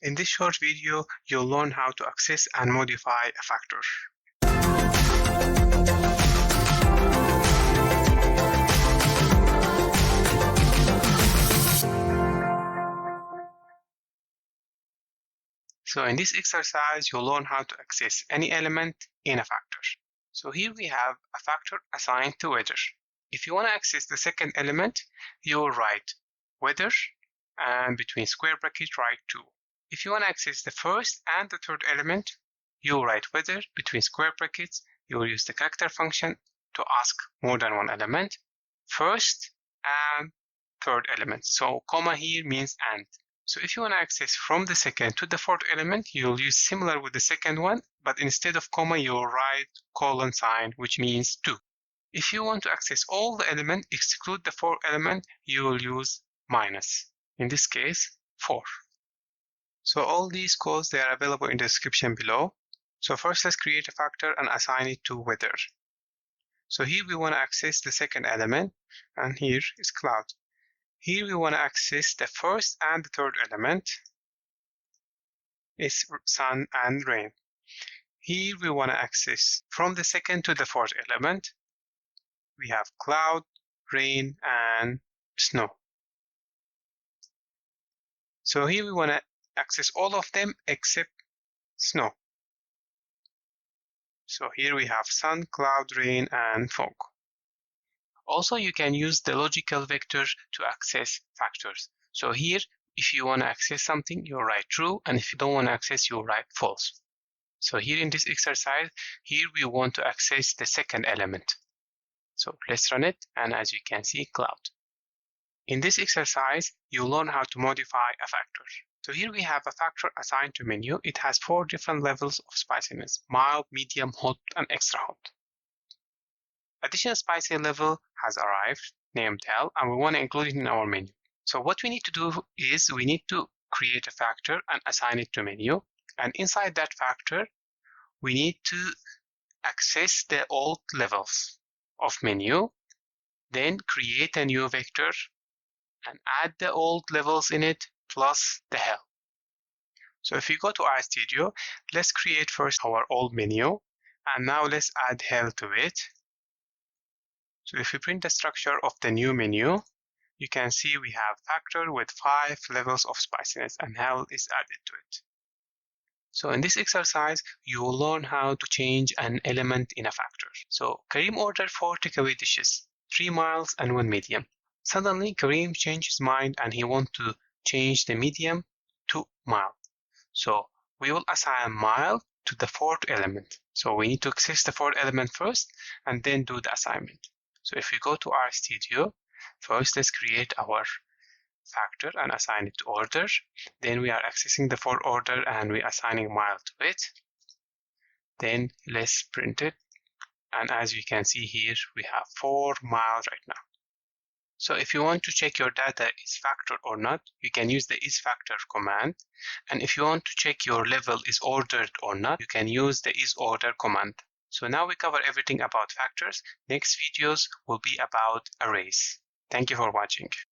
In this short video, you'll learn how to access and modify a factor. So in this exercise, you'll learn how to access any element in a factor. So here we have a factor assigned to whether. If you want to access the second element, you will write whether and between square brackets write 2. If you want to access the first and the third element, you'll write whether between square brackets. You'll use the character function to ask more than one element, first and third element. So comma here means and. So if you want to access from the second to the fourth element, you'll use similar with the second one, but instead of comma, you'll write colon sign, which means 2. If you want to access all the elements, exclude the fourth element, you will use minus. In this case, 4. So all these codes, they are available in the description below. So first, let's create a factor and assign it to whether. So here we want to access the second element, and here is cloud. Here we want to access the first and the third element, is sun and rain. Here we want to access from the second to the fourth element. We have cloud, rain, and snow. So here we want to access all of them except snow. So here we have sun, cloud, rain, and fog. Also, you can use the logical vector to access factors. So here, if you want to access something, you write true, and if you don't want to access, you write false. So here in this exercise, here we want to access the second element. So let's run it, and as you can see, cloud. In this exercise, you learn how to modify a factor. So here we have a factor assigned to menu. It has 4 different levels of spiciness: mild, medium, hot, and extra hot. Additional spicy level has arrived, named hell, and we want to include it in our menu. So what we need to do is we need to create a factor and assign it to menu. And inside that factor, we need to access the old levels of menu, then create a new vector and add the old levels in it plus the hell. So if you go to RStudio, let's create first our old menu, and now let's add hell to it. So if you print the structure of the new menu, you can see we have factor with 5 levels of spiciness, and hell is added to it. So in this exercise, you will learn how to change an element in a factor. So Karim ordered 4 takeaway dishes, 3 mild and 1 medium. Suddenly, Karim changed his mind and he wants to change the medium to mild. So we will assign mild to the 4th element. So we need to access the 4th element first and then do the assignment. So if we go to RStudio, first let's create our factor and assign it to order. Then we are accessing the 4th order and we're assigning mild to it. Then let's print it. And as you can see here, we have 4 mild right now. So if you want to check your data is factor or not, you can use the is.factor command. And if you want to check your level is ordered or not, you can use the is.ordered command. So now we cover everything about factors. Next videos will be about arrays. Thank you for watching.